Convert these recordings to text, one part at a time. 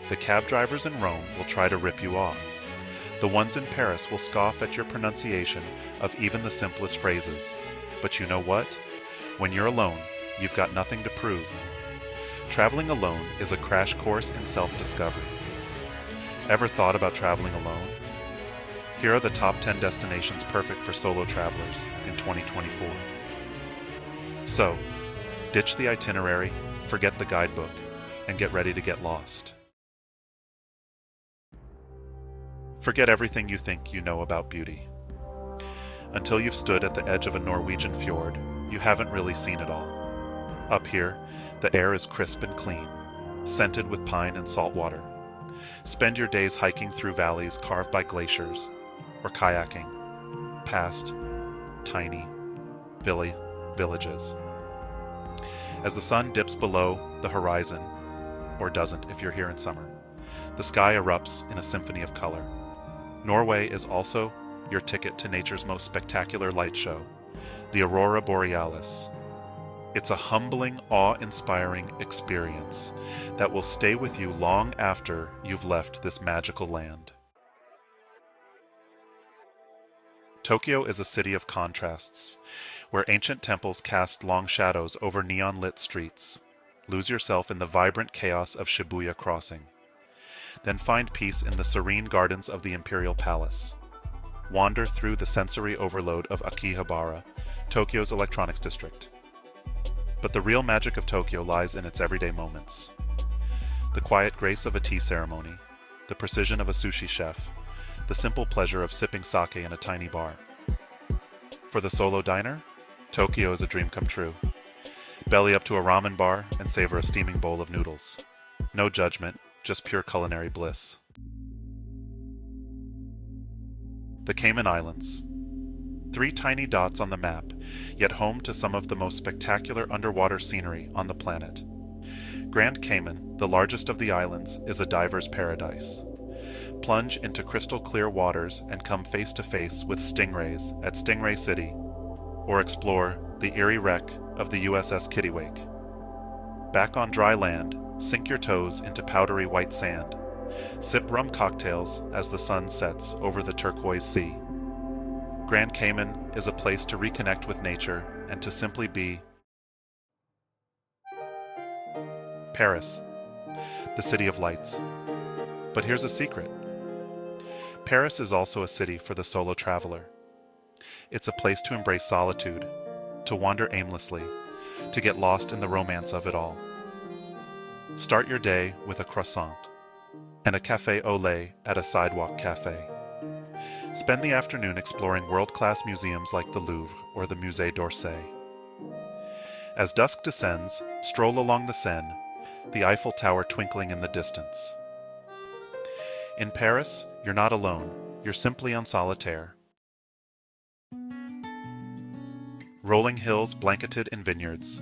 The cab drivers in Rome will try to rip you off. The ones in Paris will scoff at your pronunciation of even the simplest phrases. But you know what? When you're alone, you've got nothing to prove. Traveling alone is a crash course in self-discovery. Ever thought about traveling alone? Here are the top 10 destinations perfect for solo travelers in 2024. So, ditch the itinerary, forget the guidebook, and get ready to get lost. Forget everything you think you know about beauty. Until you've stood at the edge of a Norwegian fjord, you haven't really seen it all. Up here, the air is crisp and clean, scented with pine and salt water. Spend your days hiking through valleys carved by glaciers, or kayaking past tiny villages. As the sun dips below the horizon, or doesn't if you're here in summer, the sky erupts in a symphony of color. Norway is also your ticket to nature's most spectacular light show, the Aurora Borealis. It's a humbling, awe-inspiring experience that will stay with you long after you've left this magical land. Tokyo is a city of contrasts, where ancient temples cast long shadows over neon-lit streets. Lose yourself in the vibrant chaos of Shibuya Crossing. Then find peace in the serene gardens of the Imperial Palace. Wander through the sensory overload of Akihabara, Tokyo's electronics district. But the real magic of Tokyo lies in its everyday moments. The quiet grace of a tea ceremony, the precision of a sushi chef, the simple pleasure of sipping sake in a tiny bar. For the solo diner, Tokyo is a dream come true. Belly up to a ramen bar and savor a steaming bowl of noodles. No judgment, just pure culinary bliss. The Cayman Islands. 3 tiny dots on the map, yet home to some of the most spectacular underwater scenery on the planet. Grand Cayman, the largest of the islands, is a diver's paradise. Plunge into crystal clear waters and come face to face with stingrays at Stingray City, or explore the eerie wreck of the USS Kittiwake. Back on dry land, sink your toes into powdery white sand. Sip rum cocktails as the sun sets over the turquoise sea. Grand Cayman is a place to reconnect with nature and to simply be. Paris, the city of lights. But here's a secret. Paris is also a city for the solo traveler. It's a place to embrace solitude, to wander aimlessly, to get lost in the romance of it all. Start your day with a croissant and a café au lait at a sidewalk cafe. Spend the afternoon exploring world-class museums like the Louvre or the Musée d'Orsay. As dusk descends, stroll along the Seine, the Eiffel Tower twinkling in the distance. In Paris, you're not alone, you're simply on solitaire. Rolling hills blanketed in vineyards,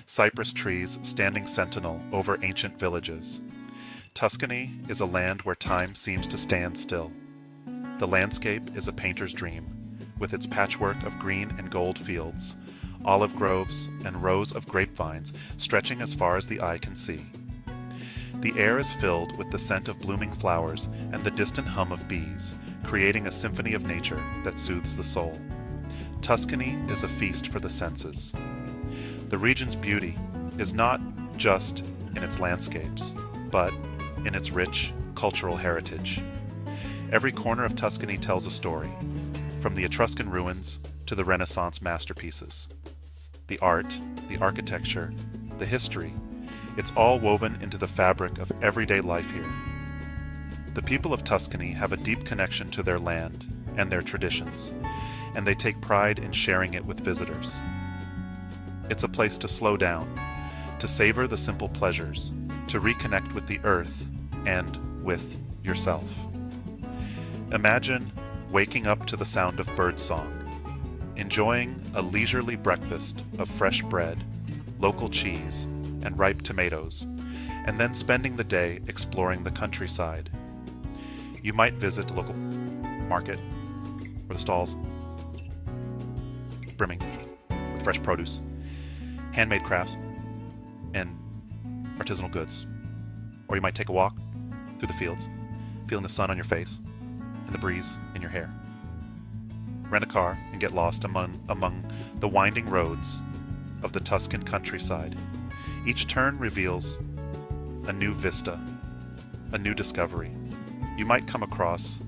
cypress trees standing sentinel over ancient villages. Tuscany is a land where time seems to stand still. The landscape is a painter's dream, with its patchwork of green and gold fields, olive groves, and rows of grapevines stretching as far as the eye can see. The air is filled with the scent of blooming flowers and the distant hum of bees, creating a symphony of nature that soothes the soul. Tuscany is a feast for the senses. The region's beauty is not just in its landscapes, but in its rich cultural heritage. Every corner of Tuscany tells a story, from the Etruscan ruins to the Renaissance masterpieces. The art, the architecture, the history, it's all woven into the fabric of everyday life here. The people of Tuscany have a deep connection to their land and their traditions, and they take pride in sharing it with visitors. It's a place to slow down, to savor the simple pleasures, to reconnect with the earth and with yourself. Imagine waking up to the sound of birdsong, enjoying a leisurely breakfast of fresh bread, local cheese, and ripe tomatoes, and then spending the day exploring the countryside. You might visit a local market where the stalls brimming with fresh produce, handmade crafts, and artisanal goods. Or you might take a walk through the fields, feeling the sun on your face and the breeze in your hair. Rent a car and get lost among the winding roads of the Tuscan countryside. Each turn reveals a new vista, a new discovery. You might come across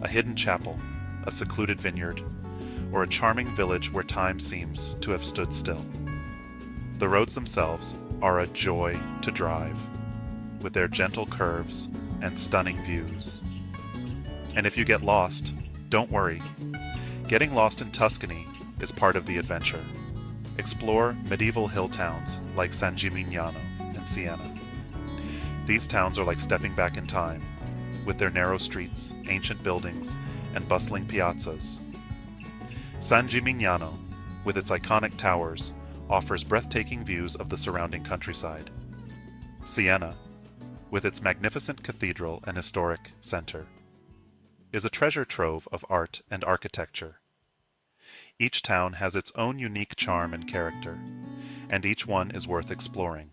a hidden chapel, a secluded vineyard, or a charming village where time seems to have stood still. The roads themselves are a joy to drive, with their gentle curves and stunning views. And if you get lost, don't worry. Getting lost in Tuscany is part of the adventure. Explore medieval hill towns like San Gimignano and Siena. These towns are like stepping back in time, with their narrow streets, ancient buildings, and bustling piazzas. San Gimignano, with its iconic towers, offers breathtaking views of the surrounding countryside. Siena, with its magnificent cathedral and historic center, is a treasure trove of art and architecture. Each town has its own unique charm and character, and each one is worth exploring.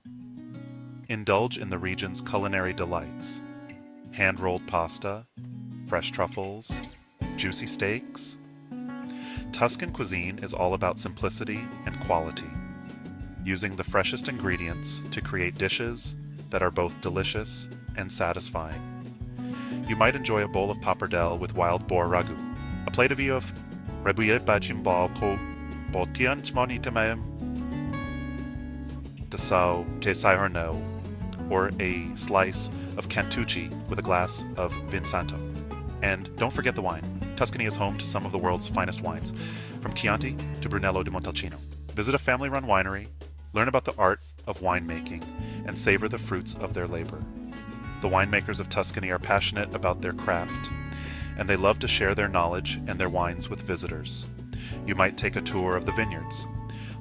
Indulge in the region's culinary delights: hand-rolled pasta, fresh truffles, juicy steaks. Tuscan cuisine is all about simplicity and quality, using the freshest ingredients to create dishes that are both delicious and satisfying. You might enjoy a bowl of pappardelle with wild boar ragu, a plate of rebouillet bajimbal po botian tmonitamayam de sao te saihorno, or a slice of cantucci with a glass of vin santo. And don't forget the wine. Tuscany is home to some of the world's finest wines, from Chianti to Brunello di Montalcino. Visit a family-run winery, learn about the art of winemaking, and savor the fruits of their labor. The winemakers of Tuscany are passionate about their craft, and they love to share their knowledge and their wines with visitors. You might take a tour of the vineyards,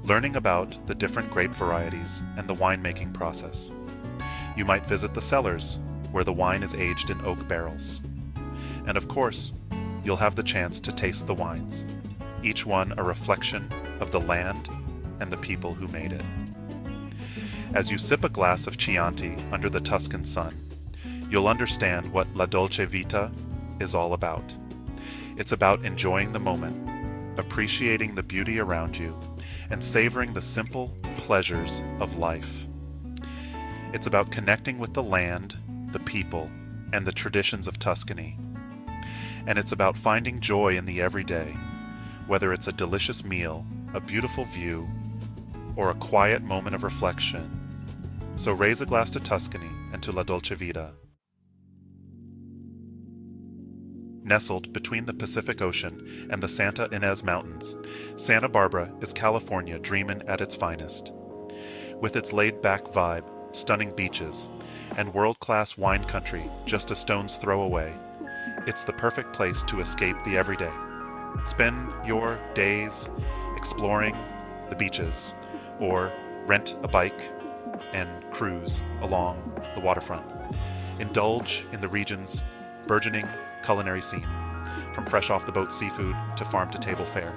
learning about the different grape varieties and the winemaking process. You might visit the cellars, where the wine is aged in oak barrels. And of course, you'll have the chance to taste the wines, each one a reflection of the land and the people who made it. As you sip a glass of Chianti under the Tuscan sun, you'll understand what La Dolce Vita is all about. It's about enjoying the moment, appreciating the beauty around you, and savoring the simple pleasures of life. It's about connecting with the land, the people, and the traditions of Tuscany. And it's about finding joy in the everyday, whether it's a delicious meal, a beautiful view, or a quiet moment of reflection. So raise a glass to Tuscany and to La Dolce Vita. Nestled between the Pacific Ocean and the Santa Ynez Mountains, Santa Barbara is California dreamin' at its finest. With its laid-back vibe, stunning beaches, and world-class wine country just a stone's throw away, it's the perfect place to escape the everyday. Spend your days exploring the beaches, or rent a bike and cruise along the waterfront. Indulge in the region's burgeoning culinary scene, from fresh off the boat seafood to farm-to-table fare.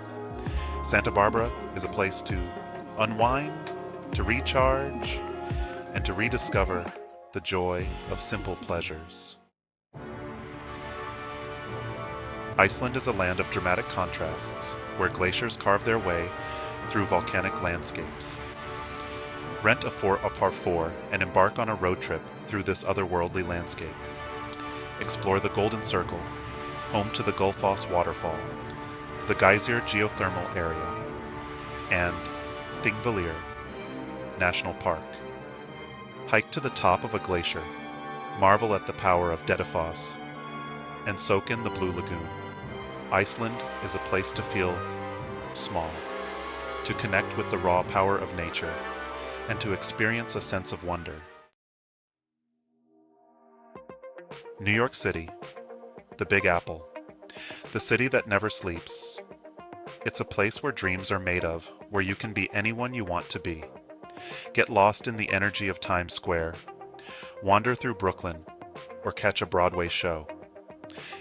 Santa Barbara is a place to unwind, to recharge, and to rediscover the joy of simple pleasures. Iceland is a land of dramatic contrasts, where glaciers carve their way through volcanic landscapes. Rent a 4x4 and embark on a road trip through this otherworldly landscape. Explore the Golden Circle, home to the Gullfoss Waterfall, the Geysir Geothermal Area, and Thingvellir National Park. Hike to the top of a glacier, marvel at the power of Dettifoss, and soak in the Blue Lagoon. Iceland is a place to feel small, to connect with the raw power of nature, and to experience a sense of wonder. New York City, the Big Apple, the city that never sleeps. It's a place where dreams are made of, where you can be anyone you want to be. Get lost in the energy of Times Square, wander through Brooklyn, or catch a Broadway show.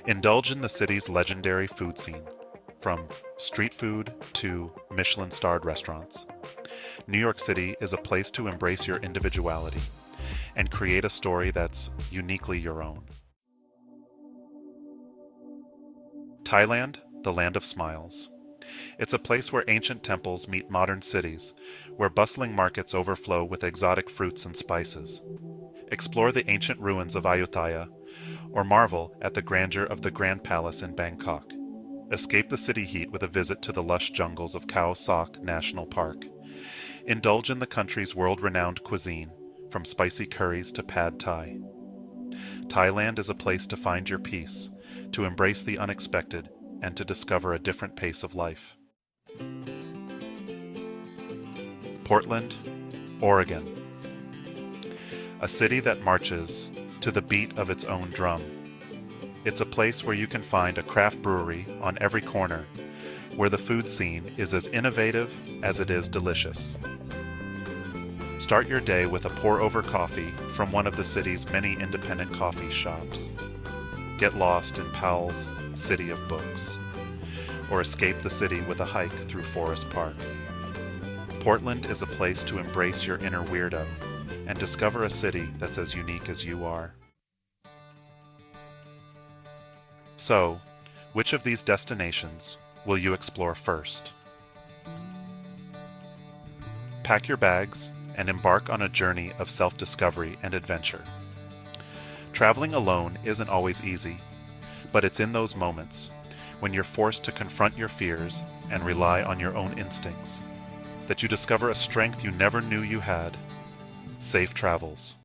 Indulge in the city's legendary food scene, from street food to Michelin-starred restaurants. New York City is a place to embrace your individuality. and create a story that's uniquely your own. Thailand, the land of smiles. It's a place where ancient temples meet modern cities, where bustling markets overflow with exotic fruits and spices. Explore the ancient ruins of Ayutthaya, or marvel at the grandeur of the Grand Palace in Bangkok. Escape the city heat with a visit to the lush jungles of Khao Sok National Park. Indulge in the country's world-renowned cuisine, from spicy curries to pad thai. Thailand is a place to find your peace, to embrace the unexpected, and to discover a different pace of life. Portland, Oregon. A city that marches to the beat of its own drum. It's a place where you can find a craft brewery on every corner, where the food scene is as innovative as it is delicious. Start your day with a pour-over coffee from one of the city's many independent coffee shops. Get lost in Powell's City of Books, or escape the city with a hike through Forest Park. Portland is a place to embrace your inner weirdo and discover a city that's as unique as you are. So, which of these destinations will you explore first? Pack your bags and embark on a journey of self-discovery and adventure. Traveling alone isn't always easy, but it's in those moments, when you're forced to confront your fears and rely on your own instincts, that you discover a strength you never knew you had. Safe travels.